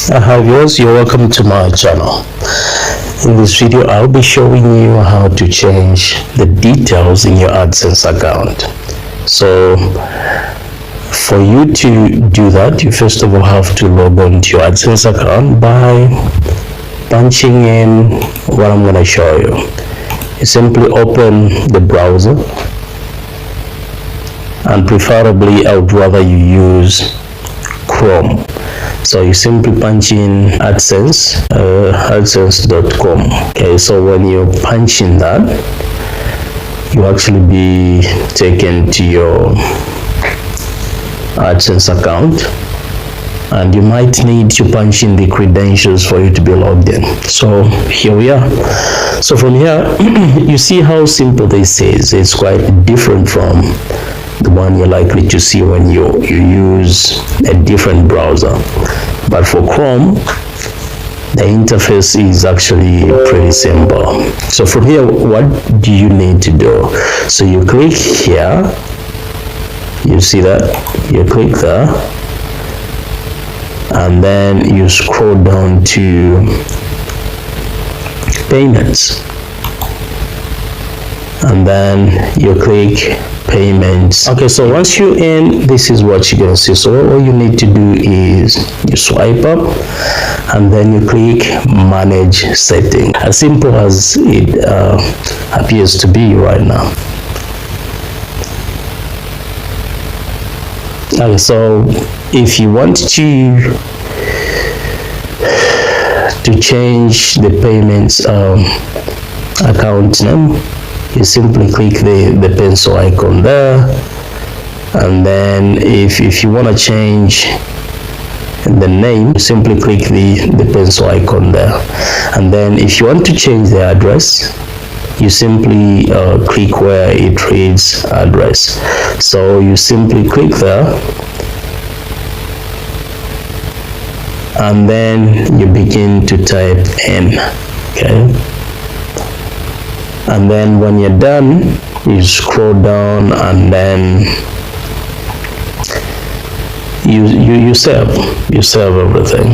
Hi viewers, you're welcome to my channel. In this video, I'll be showing you how to change the details in your AdSense account. So for you to do that, you first of all have to log on to your AdSense account by punching in what I'm going to show you. You simply open the browser, and preferably I would rather you use Chrome. So you simply punch in AdSense, AdSense.com. Okay, so when you punch in that, you actually be taken to your AdSense account, and you might need to punch in the credentials for you to be logged in. So here we are. So from here, you see how simple this is. It's quite different from the one you're likely to see when you use a different browser. But for Chrome, the interface is actually pretty simple. So from here, what do you need to do? So you click here, you see that, you click there, and then you scroll down to payments, and then you click payments. Okay, so once you're in, this is what you're gonna see. So all you need to do is you swipe up and then you click manage setting, as simple as it appears to be right now. Okay, so if you want to change the payments account name, you simply click the pencil icon there, and then if you want to change the name, you simply click the pencil icon there, and then if you want to change the address, you simply click where it reads address. So you simply click there, and then you begin to type in. Okay, and then when you're done, you scroll down, and then you save everything.